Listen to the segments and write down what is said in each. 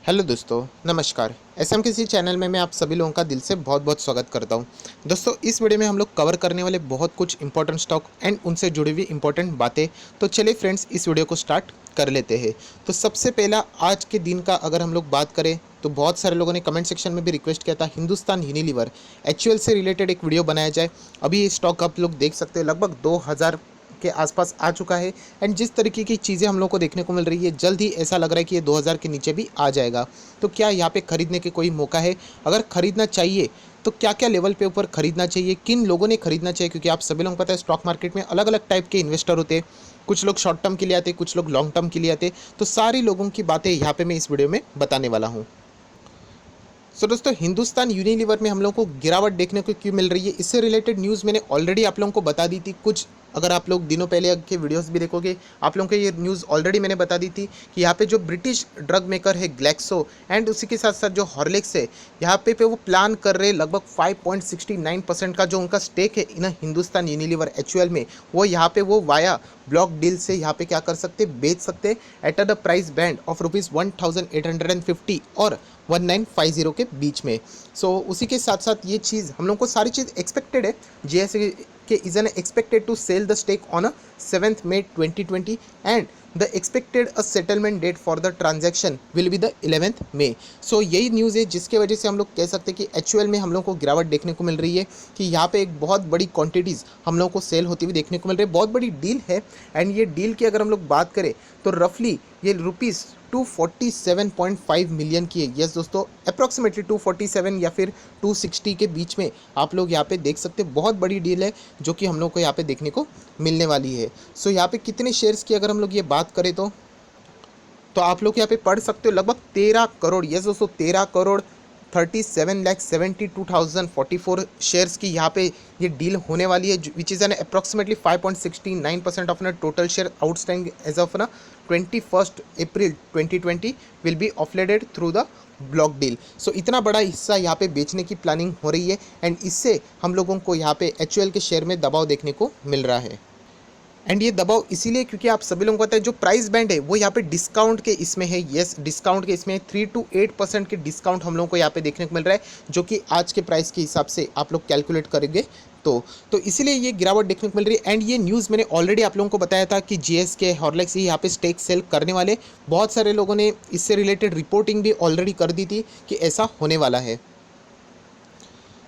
Hello दोस्तों, नमस्कार। SMKC channel में मैं आप सभी लोगों का दिल से बहुत बहुत स्वागत करता हूं। दोस्तों, इस वीडियो में हम लोग कवर करने वाले बहुत कुछ इंपॉर्टेंट स्टॉक एंड उनसे जुड़ी हुई इंपॉर्टेंट बातें। तो चलिए फ्रेंड्स, इस वीडियो को स्टार्ट कर लेते हैं। तो सबसे पहला आज के दिन का अगर हम लोग बात करें तो बहुत सारे लोगों ने कमेंट सेक्शन में भी रिक्वेस्ट किया था हिंदुस्तान यूनिलीवर एचयूएल से रिलेटेड एक वीडियो बनाया जाए। अभी ये स्टॉक आप लोग देख सकते हैं लगभग 2000 के आसपास आ चुका है। एंड जिस तरीके की चीज़ें हम लोग को देखने को मिल रही है, जल्द ही ऐसा लग रहा है कि ये 2000 के नीचे भी आ जाएगा। तो क्या यहाँ पे खरीदने के कोई मौका है? अगर खरीदना चाहिए तो क्या क्या लेवल पे ऊपर खरीदना चाहिए, किन लोगों ने खरीदना चाहिए? क्योंकि आप सभी लोगों को पता है स्टॉक मार्केट में अलग अलग टाइप के इन्वेस्टर होते हैं। कुछ लोग शॉर्ट टर्म के लिए आते हैं, कुछ लोग लॉन्ग टर्म के लिए आते हैं। तो सारी लोगों की बातें यहाँ पे मैं इस वीडियो में बताने वाला हूँ। सो दोस्तों, हिंदुस्तान यूनिलीवर में हम लोगों को गिरावट देखने को क्यों मिल रही है, इससे रिलेटेड न्यूज़ मैंने ऑलरेडी आप लोगों को बता दी थी। कुछ अगर आप लोग दिनों पहले के वीडियोस भी देखोगे, आप लोगों को ये न्यूज़ ऑलरेडी मैंने बता दी थी कि यहाँ पे जो ब्रिटिश ड्रग मेकर है ग्लैक्सो एंड उसी के साथ साथ जो हॉर्लिक्स है, यहाँ पे वो प्लान कर रहे लगभग 5.69% का जो उनका स्टेक है इन हिंदुस्तान यूनिलीवर एचयूएल में, वो यहाँ पे वो वाया ब्लॉक डील से यहाँ पे क्या कर सकते, बेच सकते at the price band of ₹1850 और 1950 के बीच में। सो उसी के साथ साथ ये चीज़ हम लोग को सारी चीज़ एक्सपेक्टेड है। जीएसए के is an expected to sell the stake on 7 May 2020 and the expected a settlement date for the transaction will be the 11 May। So यही न्यूज़ है जिसके वजह से हम लोग कह सकते हैं कि एचयूएल में हम लोग को गिरावट देखने को मिल रही है कि यहाँ पे एक बहुत बड़ी क्वांटिटीज़ हम लोग को सेल होती हुई देखने को मिल रही है। बहुत बड़ी डील है। एंड ये डील की अगर हम लोग बात करें तो रफली ये रुपीज़ 247.5 मिलियन की है। यस दोस्तों, अप्रॉक्सीमेटली 247 या फिर 260 के बीच में आप लोग यहाँ पे देख सकते हैं। बहुत बड़ी डील है जो कि हम लोग को यहाँ पे देखने को मिलने वाली है। सो यहाँ पे कितने शेयर्स की अगर हम लोग ये बात करें तो आप लोग यहाँ पे पढ़ सकते हो लगभग 13 करोड़। यस दोस्तों, 13 करोड़ 37,72,044 शेयर्स की यहाँ पे ये डील होने वाली है, which is an approximately 5.69% of the total share outstanding as of the 21 April 2020 will be offloaded through the block deal. So इतना बड़ा हिस्सा यहाँ पे बेचने की प्लानिंग हो रही है एंड इससे हम लोगों को यहाँ पे एचयूएल के शेयर में दबाव देखने को मिल रहा है। एंड ये दबाव इसीलिए क्योंकि आप सभी लोगों को पता है जो प्राइस बैंड है वो यहाँ पे डिस्काउंट के इसमें है। यस, डिस्काउंट के इसमें 3 to 8% के डिस्काउंट हम लोगों को यहाँ पे देखने को मिल रहा है, जो कि आज के प्राइस के हिसाब से आप लोग कैलकुलेट करेंगे तो इसीलिए ये गिरावट देखने को मिल रही है। एंड ये न्यूज़ मैंने ऑलरेडी आप लोगों को बताया था कि जीएसके हॉर्लिक्स ही यहाँ पे स्टेक सेल करने वाले। बहुत सारे लोगों ने इससे रिलेटेड रिपोर्टिंग भी ऑलरेडी कर दी थी कि ऐसा होने वाला है।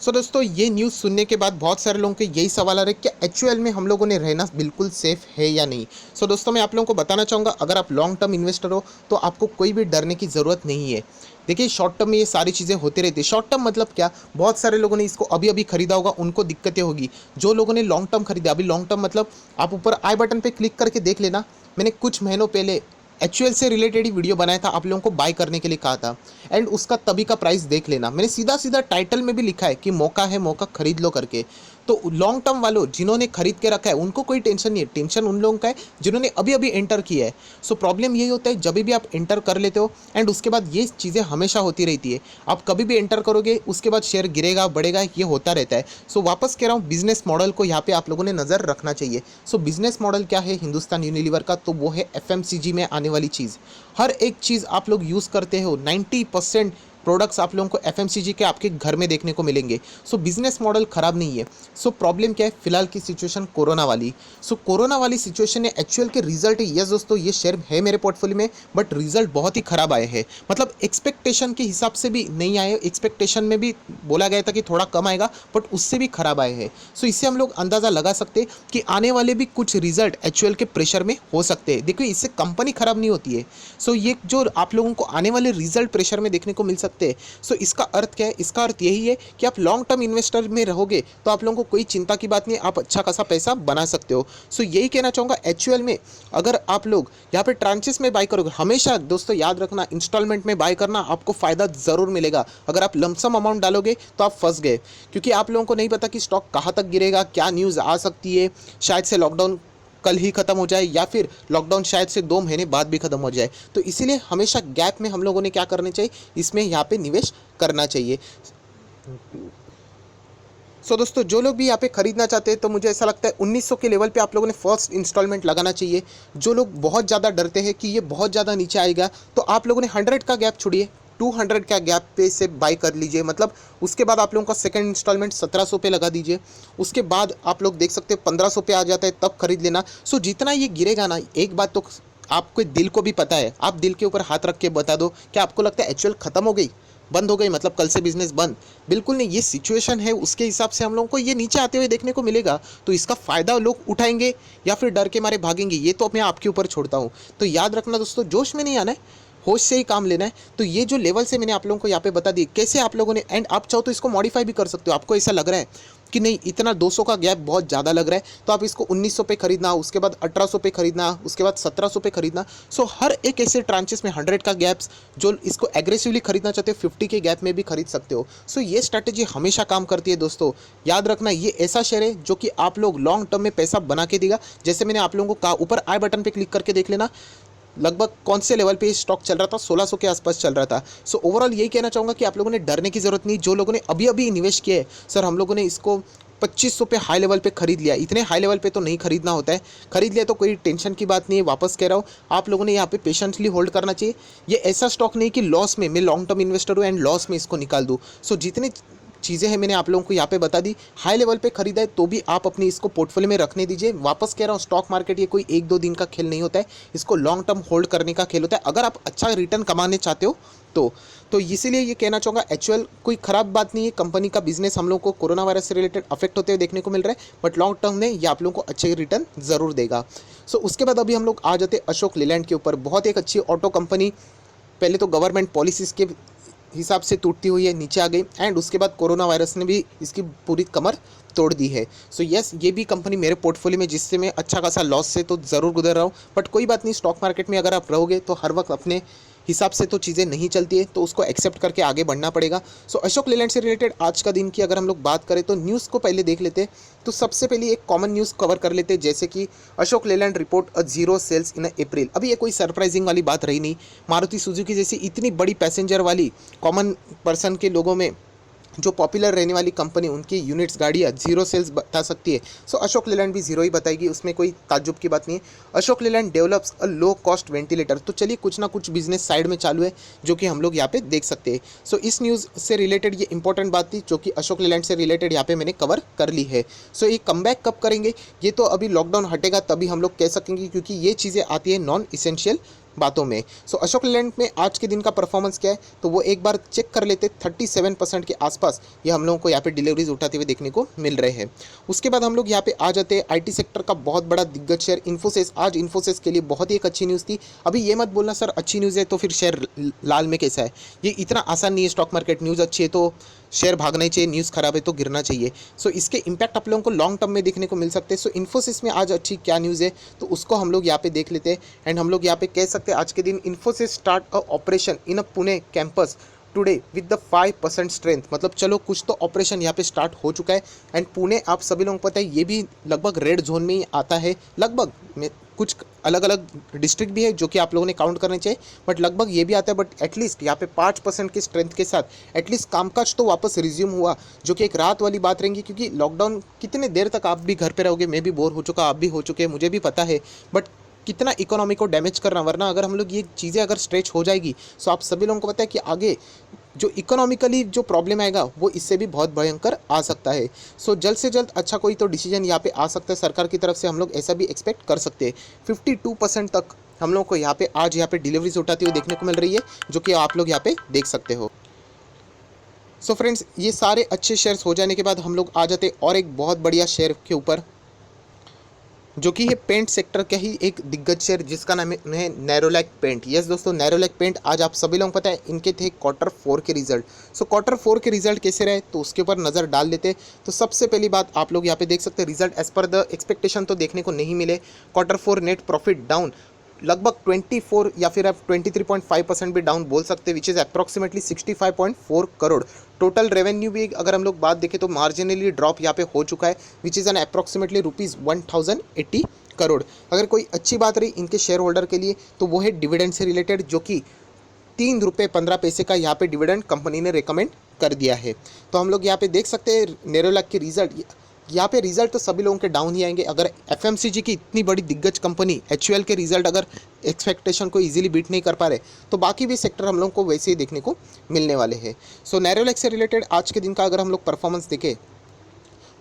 सो दोस्तों, ये न्यूज़ सुनने के बाद बहुत सारे लोगों के यही सवाल आ रहा है कि एचयूएल में हम लोगों ने रहना बिल्कुल सेफ़ है या नहीं। सो दोस्तों, मैं आप लोगों को बताना चाहूँगा, अगर आप लॉन्ग टर्म इन्वेस्टर हो तो आपको कोई भी डरने की ज़रूरत नहीं है। देखिए, शॉर्ट टर्म में ये सारी चीज़ें होती रहती है। शॉर्ट टर्म मतलब क्या, बहुत सारे लोगों ने इसको अभी अभी खरीदा होगा, उनको दिक्कतें होगी। जो लोगों ने लॉन्ग टर्म खरीदा, अभी लॉन्ग टर्म मतलब आप ऊपर आई बटन पर क्लिक करके देख लेना, मैंने कुछ महीनों पहले एचयूएल से रिलेटेड ही वीडियो बनाया था, आप लोगों को बाय करने के लिए कहा था। एंड उसका तभी का प्राइस देख लेना, मैंने सीधा सीधा टाइटल में भी लिखा है कि मौका है, मौका खरीद लो करके। तो लॉन्ग टर्म वालों जिन्होंने खरीद के रखा है उनको कोई टेंशन नहीं है, टेंशन उन लोगों का है जिन्होंने अभी अभी एंटर किया है। सो प्रॉब्लम यही होता है जब भी आप एंटर कर लेते हो एंड उसके बाद ये चीज़ें हमेशा होती रहती है। आप कभी भी एंटर करोगे उसके बाद शेयर गिरेगा बढ़ेगा, ये होता रहता है। सो वापस कह रहा हूँ, बिजनेस मॉडल को यहाँ पे आप लोगों ने नज़र रखना चाहिए। सो बिजनेस मॉडल क्या है हिंदुस्तान यूनिलीवर का, तो वो है एफएमसीजी में आने वाली चीज़। हर एक चीज़ आप लोग यूज़ करते हो, 90% प्रोडक्ट्स आप लोगों को एफएमसीजी के आपके घर में देखने को मिलेंगे। सो बिजनेस मॉडल ख़राब नहीं है। सो प्रॉब्लम क्या है फिलहाल की सिचुएशन, कोरोना वाली। सो कोरोना वाली सिचुएशन ने एक्चुअल के रिजल्ट, यस दोस्तों, ये शेयर है मेरे पोर्टफोलियो में, बट रिजल्ट बहुत ही ख़राब आए हैं। मतलब एक्सपेक्टेशन के हिसाब से भी नहीं आए, एक्सपेक्टेशन में भी बोला गया था कि थोड़ा कम आएगा, बट उससे भी ख़राब आए हैं। सो इससे हम लोग अंदाज़ा लगा सकते हैं कि आने वाले भी कुछ रिजल्ट एक्चुअल के प्रेशर में हो सकते हैं। देखिए, इससे कंपनी ख़राब नहीं होती है। सो ये जो आप लोगों को आने वाले रिजल्ट प्रेशर में देखने को मिल सकते हैं। सो इसका अर्थ क्या है, इसका अर्थ यही है कि आप लॉन्ग टर्म इन्वेस्टर में रहोगे तो आप लोगों को कोई चिंता की बात नहीं, आप अच्छा खासा पैसा बना सकते हो। सो यही कहना चाहूँगा, एचयूएल में अगर आप लोग यहाँ पे ट्रांचेस में बाय करोगे, हमेशा दोस्तों याद रखना इंस्टॉलमेंट में बाय करना, आपको फ़ायदा ज़रूर मिलेगा। अगर आप लमसम अमाउंट डालोगे तो आप फंस गए, क्योंकि आप लोगों को नहीं पता कि स्टॉक कहाँ तक गिरेगा, क्या न्यूज़ आ सकती है। शायद से लॉकडाउन कल ही ख़त्म हो जाए या फिर लॉकडाउन शायद से 2 महीने बाद भी ख़त्म हो जाए। तो इसीलिए हमेशा गैप में हम लोगों ने क्या करना चाहिए, इसमें यहाँ पे निवेश करना चाहिए। सो दोस्तों, जो लोग भी यहाँ पे खरीदना चाहते हैं तो मुझे ऐसा लगता है 1900 के लेवल पे आप लोगों ने फर्स्ट इंस्टॉलमेंट लगाना चाहिए। जो लोग बहुत ज़्यादा डरते हैं कि ये बहुत ज़्यादा नीचे आएगा, तो आप लोगों ने 100 का गैप छोड़िए, 200 का गैप पे से बाय कर लीजिए, मतलब उसके बाद आप लोगों का सेकंड इंस्टॉलमेंट 1700 पे लगा दीजिए, उसके बाद आप लोग देख सकते हैं 1500 पे आ जाता है तब खरीद लेना। सो जितना ये गिरेगा ना, एक बात तो आपके दिल को भी पता है, आप दिल के ऊपर हाथ रख के बता दो, क्या आपको लगता है एक्चुअल खत्म हो गई, बंद हो गई, मतलब कल से बिजनेस बंद? बिल्कुल नहीं, ये सिचुएशन है, उसके हिसाब से हम लोगों को ये नीचे आते हुए देखने को मिलेगा। तो इसका फ़ायदा लोग उठाएंगे या फिर डर के मारे भागेंगे, ये तो मैं आपके ऊपर छोड़ता हूँ। तो याद रखना दोस्तों, जोश में नहीं आना है, होश से ही काम लेना है। तो ये जो लेवल से मैंने आप लोगों को यहाँ पे बता दी, कैसे आप लोगों ने, एंड आप चाहो तो इसको मॉडिफाई भी कर सकते हो। आपको ऐसा लग रहा है कि नहीं इतना 200 का गैप बहुत ज़्यादा लग रहा है, तो आप इसको 1900 पे खरीदना, उसके बाद 1800 पे खरीदना, उसके बाद 1700 पे खरीदना। सो हर एक ऐसे ट्रांचेस में 100 का गैप्स, जो इसको एग्रेसिवली खरीदना चाहते हो 50 के गैप में भी खरीद सकते हो। सो ये स्ट्रैटेजी हमेशा काम करती है दोस्तों। याद रखना, ये ऐसा शेयर है जो कि आप लोग लॉन्ग टर्म में पैसा बना के देगा। जैसे मैंने आप लोगों को कहा, ऊपर आई बटन पे क्लिक करके देख लेना लगभग कौन से लेवल पे स्टॉक चल रहा था, 1600 के आसपास चल रहा था। सो ओवरऑल यही कहना चाहूँगा कि आप लोगों ने डरने की ज़रूरत नहीं। जो लोगों ने अभी अभी इन्वेस्ट किया है, सर हम लोगों ने इसको 2500 पे हाई लेवल पे खरीद लिया, इतने हाई लेवल पे तो नहीं खरीदना होता है। खरीद लिया तो कोई टेंशन की बात नहीं है, वापस कह रहा हूँ, आप लोगों ने यहाँ पे पेशेंटली होल्ड करना चाहिए। ये ऐसा स्टॉक नहीं कि लॉस में, मैं लॉन्ग टर्म इन्वेस्टर हूँ एंड लॉस में इसको निकाल दूँ। सो जितने चीज़ें हैं मैंने आप लोगों को यहाँ पे बता दी। हाई लेवल पे खरीदा है तो भी आप अपनी इसको पोर्टफोलियो में रखने दीजिए। वापस कह रहा हूँ, स्टॉक मार्केट ये कोई 1-2 दिन का खेल नहीं होता है, इसको लॉन्ग टर्म होल्ड करने का खेल होता है, अगर आप अच्छा रिटर्न कमाने चाहते हो तो इसीलिए ये कहना चाहूँगा, एक्चुअल कोई ख़राब बात नहीं है। कंपनी का बिजनेस हम लोग को कोरोना वायरस से रिलेटेड अफेक्ट होते हुए देखने को मिल रहा है, बट लॉन्ग टर्म में ये आप लोगों को अच्छे रिटर्न ज़रूर देगा। सो उसके बाद अभी हम लोग आ जाते अशोक लेलैंड के ऊपर। बहुत एक अच्छी ऑटो कंपनी, पहले तो गवर्नमेंट पॉलिसीज़ के हिसाब से टूटती हुई है नीचे आ गई, एंड उसके बाद कोरोना वायरस ने भी इसकी पूरी कमर तोड़ दी है। सो यस, ये भी कंपनी मेरे पोर्टफोलियो में, जिससे मैं अच्छा खासा लॉस से तो ज़रूर गुजर रहा हूँ, बट कोई बात नहीं, स्टॉक मार्केट में अगर आप रहोगे तो हर वक्त अपने हिसाब से तो चीज़ें नहीं चलती है, तो उसको एक्सेप्ट करके आगे बढ़ना पड़ेगा। सो अशोक लेलैंड से रिलेटेड आज का दिन की अगर हम लोग बात करें तो न्यूज़ को पहले देख लेते हैं। तो सबसे पहले एक कॉमन न्यूज़ कवर कर लेते हैं, जैसे कि Ashok Leyland report a zero sales in April. अभी ये कोई सरप्राइजिंग वाली बात रही नहीं, मारुति सुजुकी जैसी इतनी बड़ी पैसेंजर वाली कॉमन पर्सन के लोगों में जो पॉपुलर रहने वाली कंपनी, उनकी यूनिट्स गाड़ियाँ जीरो सेल्स बता सकती है। सो अशोक लेलैंड भी जीरो ही बताएगी, उसमें कोई ताज्जुब की बात नहीं है। Ashok Leyland develops a low cost ventilator. तो चलिए, कुछ ना कुछ बिजनेस साइड में चालू है जो कि हम लोग यहाँ पे देख सकते हैं। सो इस न्यूज़ से रिलेटेड ये इंपॉर्टेंट बात थी जो कि अशोक लेलैंड से रिलेटेड यहाँ पे मैंने कवर कर ली है। सो ये कमबैक कब करेंगे, ये तो अभी लॉकडाउन हटेगा तभी हम लोग कह सकेंगे, क्योंकि ये चीज़ें आती है नॉन इसेंशियल बातों में। सो अशोक लेलैंड में आज के दिन का परफॉर्मेंस क्या है, तो वो एक बार चेक कर लेते। 37% के आसपास ये हम लोगों को यहाँ पे डिलीवरीज उठाते हुए देखने को मिल रहे हैं। उसके बाद हम लोग यहाँ पे आ जाते हैं आईटी सेक्टर का बहुत बड़ा दिग्गज शेयर इन्फोसिस। आज इन्फोसिस के लिए बहुत ही एक अच्छी न्यूज़ थी। अभी ये मत बोलना सर अच्छी न्यूज़ है तो फिर शेयर लाल में कैसा है, ये इतना आसान नहीं है। स्टॉक मार्केट न्यूज़ अच्छी है तो शेयर भागना ही चाहिए, न्यूज़ खराब है तो गिरना चाहिए। सो इसके इम्पैक्ट आप लोगों को लॉन्ग टर्म में देखने को मिल सकते हैं। सो इन्फोसिस में आज अच्छी क्या न्यूज़ है तो उसको हम लोग यहाँ पे देख लेते हैं, एंड हम लोग यहाँ पे कह सकते हैं आज के दिन Infosys start a operation in a Pune campus today with the 5% strength. मतलब चलो कुछ तो ऑपरेशन यहाँ पे स्टार्ट हो चुका है। एंड पुणे आप सभी लोगों को पता है ये भी लगभग रेड जोन में ही आता है, लगभग में कुछ अलग अलग डिस्ट्रिक्ट भी है जो कि आप लोगों ने काउंट करने चाहिए, बट लगभग ये भी आता है। बट एटलीस्ट यहाँ पे 5% की स्ट्रेंथ के साथ एटलीस्ट कामकाज तो वापस रिज्यूम हुआ, जो कि एक रात वाली बात रहेंगी, क्योंकि लॉकडाउन कितने देर तक आप भी घर पे रहोगे, मैं भी बोर हो चुका, आप भी हो चुके हैं, मुझे भी पता है, बट कितना इकोनॉमी को डैमेज करना। वरना अगर हम लोग ये चीज़ें अगर स्ट्रेच हो जाएगी, सो आप सभी लोगों को पता है कि आगे जो इकोनॉमिकली जो प्रॉब्लम आएगा वो इससे भी बहुत भयंकर आ सकता है। सो जल्द से जल्द अच्छा कोई तो डिसीजन यहाँ पे आ सकता है सरकार की तरफ से, हम लोग ऐसा भी एक्सपेक्ट कर सकते हैं। 52% तक हम लोग को यहाँ पे आज यहाँ पे डिलीवरीज उठाती हुई देखने को मिल रही है, जो कि आप लोग यहाँ पे देख सकते हो। सो फ्रेंड्स, ये सारे अच्छे शेयर्स हो जाने के बाद हम लोग आ जाते और एक बहुत बढ़िया शेयर के ऊपर, जो कि है पेंट सेक्टर का ही एक दिग्गज शेयर, जिसका नाम है नैरोलैक पेंट। यस दोस्तों, नैरोलैक पेंट आज आप सभी लोगों को पता है इनके थे Q4 के रिजल्ट। सो Q4 के रिजल्ट कैसे रहे तो उसके ऊपर नज़र डाल देते। तो सबसे पहली बात आप लोग यहाँ पे देख सकते हैं, result as per the expectation तो देखने को नहीं मिले। Q4 नेट प्रॉफिट डाउन लगभग 24 या फिर आप 23.5% भी डाउन बोल सकते हैं, which is approximately 65.4 crore. Total revenue भी अगर हम लोग बात देखें तो मार्जिनली ड्रॉप यहाँ पे हो चुका है, which is an approximately ₹1080 crore. अगर कोई अच्छी बात रही इनके शेयर होल्डर के लिए तो वो है डिविडेंड से रिलेटेड, जो कि ₹3.15 का यहाँ पे डिविडेंड कंपनी ने रिकमेंड कर दिया है। तो हम लोग यहाँ पे देख सकते हैं नेरोलैक के रिजल्ट यहाँ पे रिजल्ट तो सभी लोगों के डाउन ही आएंगे। अगर एफएमसीजी की इतनी बड़ी दिग्गज कंपनी एचयूएल के रिजल्ट अगर एक्सपेक्टेशन को इजीली बीट नहीं कर पा रहे, तो बाकी भी सेक्टर हम लोगों को वैसे ही देखने को मिलने वाले हैं। सो नैरोलैक से रिलेटेड आज के दिन का अगर हम लोग परफॉर्मेंस देखें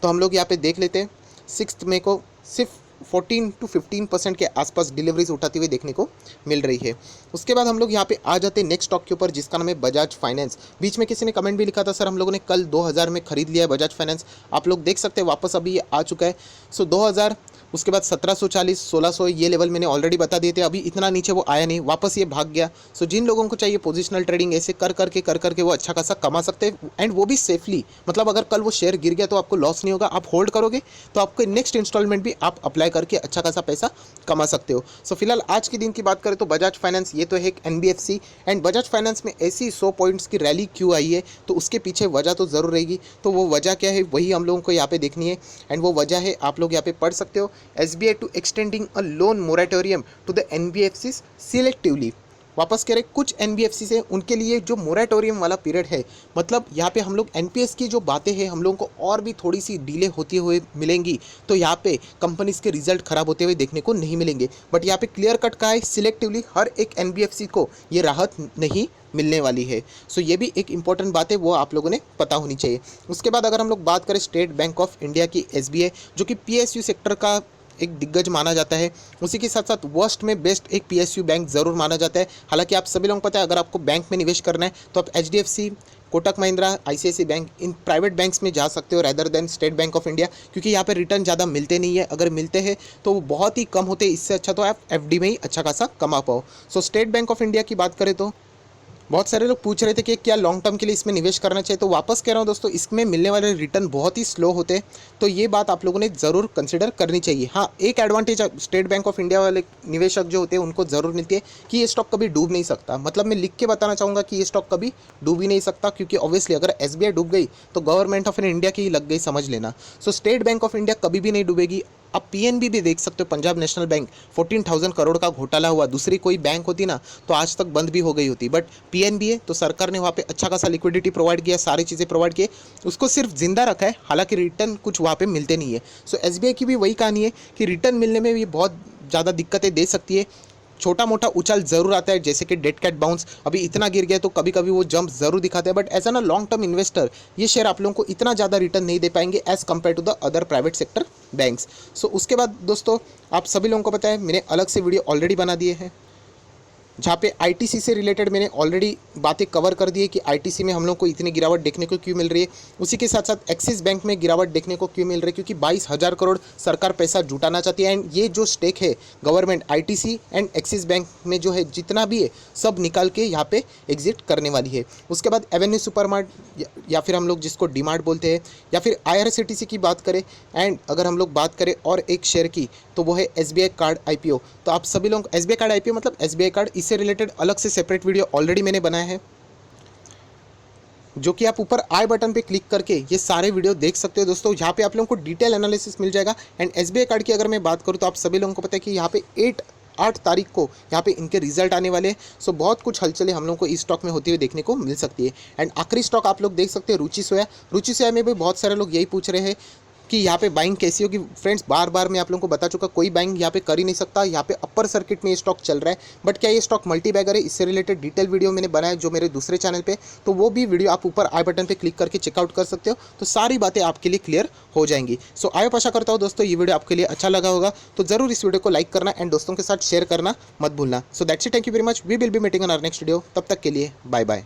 तो हम लोग यहाँ पे देख लेते हैं 6 मई को सिर्फ 14 to 15% के आसपास डिलीवरीज उठाती हुई देखने को मिल रही है। उसके बाद हम लोग यहाँ पे आ जाते हैं नेक्स्ट स्टॉक के ऊपर, जिसका नाम है बजाज फाइनेंस। बीच में किसी ने कमेंट भी लिखा था, सर हम लोगों ने कल 2000 में खरीद लिया है बजाज फाइनेंस। आप लोग देख सकते हैं वापस अभी ये आ चुका है। सो 2000, उसके बाद 1740, 1600 ये लेवल मैंने ऑलरेडी बता दिए थे। अभी इतना नीचे वो आया नहीं, वापस ये भाग गया। सो जिन लोगों को चाहिए पोजिशनल ट्रेडिंग ऐसे कर करके वो अच्छा खासा कमा सकते हैं, एंड वो भी सेफली। मतलब अगर कल वो शेयर गिर गया तो आपको लॉस नहीं होगा, आप होल्ड करोगे तो आपको नेक्स्ट इंस्टॉलमेंट भी आप अप्लाई करके अच्छा खासा पैसा कमा सकते हो। सो फिलहाल आज के दिन की बात करें तो बजाज फाइनेंस ये तो है एक एनबीएफसी, एंड बजाज फाइनेंस में ऐसी 100 पॉइंट्स की रैली क्यों आई है, तो उसके पीछे वजह तो ज़रूर रहेगी। तो वो वजह क्या है वही हम लोगों को यहाँ पे देखनी है, एंड वो वजह है आप लोग यहाँ पे पढ़ सकते हो। SBI to extending a loan moratorium to the NBFCs selectively. वापस कह रहे कुछ एनबीएफसी से उनके लिए जो मोरेटोरियम वाला पीरियड है, मतलब यहाँ पे हम लोग एनपीएस की जो बातें हैं हम लोगों को और भी थोड़ी सी डिले होती हुए मिलेंगी। तो यहाँ पे कंपनीज के रिजल्ट खराब होते हुए देखने को नहीं मिलेंगे, बट यहाँ पे क्लियर कट का है सिलेक्टिवली हर एक एनबीएफसी को ये राहत नहीं मिलने वाली है। सो ये भी एक इंपॉर्टेंट बात है, वो आप लोगों ने पता होनी चाहिए। उसके बाद अगर हम लोग बात करें स्टेट बैंक ऑफ इंडिया की एसबीआई, जो कि पीएसयू सेक्टर का एक दिग्गज माना जाता है, उसी के साथ साथ वर्स्ट में बेस्ट एक पीएसयू बैंक ज़रूर माना जाता है। हालांकि आप सभी लोगों को पता है अगर आपको बैंक में निवेश करना है तो आप HDFC, Kotak Mahindra, ICICI bank, in private banks में जा सकते हो rather than state bank of India, क्योंकि यहाँ पे रिटर्न ज़्यादा मिलते नहीं है। अगर मिलते हैं तो वो बहुत ही कम होते हैं, इससे अच्छा तो आप एफडी में ही अच्छा खासा कमा पाओ। सो स्टेट बैंक ऑफ इंडिया की बात करें तो बहुत सारे लोग पूछ रहे थे कि क्या लॉन्ग टर्म के लिए इसमें निवेश करना चाहिए, तो वापस कह रहा हूँ दोस्तों, इसमें मिलने वाले रिटर्न बहुत ही स्लो होते हैं, तो ये बात आप लोगों ने ज़रूर कंसिडर करनी चाहिए। हाँ, एक advantage state bank of India वाले निवेशक जो होते हैं उनको ज़रूर मिलती है कि ये स्टॉक कभी डूब नहीं सकता। मतलब मैं लिख के बताना चाहूँगा कि ये स्टॉक कभी डूब ही नहीं सकता, क्योंकि ऑब्वियसली अगर एसबीआई डूब गई तो गवर्नमेंट ऑफ इंडिया की ही लग गई, समझ लेना। सो स्टेट बैंक ऑफ इंडिया कभी भी नहीं डूबेगी। आप पीएनबी भी देख सकते हो, पंजाब नेशनल बैंक, 14,000 करोड़ का घोटाला हुआ। दूसरी कोई बैंक होती ना तो आज तक बंद भी हो गई होती, बट पीएनबी है तो सरकार ने वहाँ पे अच्छा खासा लिक्विडिटी प्रोवाइड किया, सारी चीज़ें प्रोवाइड किए, उसको सिर्फ जिंदा रखा है। हालांकि रिटर्न कुछ वहाँ पे मिलते नहीं है। सो एसबीआई की भी वही कहानी है कि रिटर्न मिलने में भी बहुत ज़्यादा दिक्कतें दे सकती है। छोटा मोटा उछाल ज़रूर आता है, जैसे कि डेड कैट बाउंस, अभी इतना गिर गया तो कभी कभी वो जंप ज़रूर दिखाते हैं, but as an a long term investor ये शेयर आप लोगों को इतना ज़्यादा रिटर्न नहीं दे पाएंगे as compare to the other private sector banks. So उसके बाद दोस्तों आप सभी लोगों को पता है मैंने अलग से वीडियो ऑलरेडी बना दिए हैं, जहाँ पे आईटीसी से रिलेटेड मैंने ऑलरेडी बातें कवर कर दी है कि आईटीसी में हम लोग को इतनी गिरावट देखने को क्यों मिल रही है। उसी के साथ साथ एक्सिस बैंक में गिरावट देखने को क्यों मिल रही है, क्योंकि 22,000 करोड़ सरकार पैसा जुटाना चाहती है, एंड ये जो स्टेक है government ITC and axis bank में जो है जितना भी है सब निकाल के यहाँ पे एग्जिट करने वाली है। उसके बाद एवेन्यू सुपरमार्ट या फिर हम लोग जिसको डीमार्ट बोलते हैं, या फिर आईआरसीटीसी की बात करें, एंड अगर हम लोग बात करें और एक शेयर की तो वो है एसबीआई कार्ड आईपीओ। तो आप सभी लोग एसबीआई कार्ड आईपीओ मतलब एसबीआई कार्ड, इससे रिलेटेड अलग से सेपरेट वीडियो ऑलरेडी मैंने बनाया है, जो कि आप ऊपर आई बटन पे क्लिक करके ये सारे वीडियो देख सकते हो दोस्तों। यहाँ पे आप लोगों को डिटेल एनालिसिस मिल जाएगा। एंड एसबीआई कार्ड की अगर मैं बात करूँ तो आप सभी लोगों को पता है कि यहाँ पे 8 तारीख को यहाँ पे इनके रिजल्ट आने वाले हैं। सो बहुत कुछ हलचलें हम लोगों को इस स्टॉक में होती हुई देखने को मिल सकती है। एंड आखिरी स्टॉक आप लोग देख सकते हैं रुचि सोया। रुचि सोया में भी बहुत सारे लोग यही पूछ रहे हैं कि यहाँ पे बाइंग कैसी होगी। फ्रेंड्स बार बार मैं आप लोगों को बता चुका, कोई बाइंग यहाँ पे कर ही नहीं सकता। यहाँ पे अपर सर्किट में ये स्टॉक चल रहा है, बट क्या ये स्टॉक मल्टी बैगर है, इससे रिलेटेड डिटेल वीडियो मैंने बनाया जो मेरे दूसरे चैनल पे, तो वो भी वीडियो आप ऊपर आई बटन पे क्लिक करके चेकआउट कर सकते हो, तो सारी बातें आपके लिए क्लियर हो जाएंगी। सो आई आशा करता हूँ दोस्तों ये वीडियो आपके लिए अच्छा लगा होगा, तो जरूर इस वीडियो को लाइक करना एंड दोस्तों के साथ शेयर करना मत भूलना। So that's it, thank you very much, we will be meeting on our next video. तब तक के लिए बाय बाय।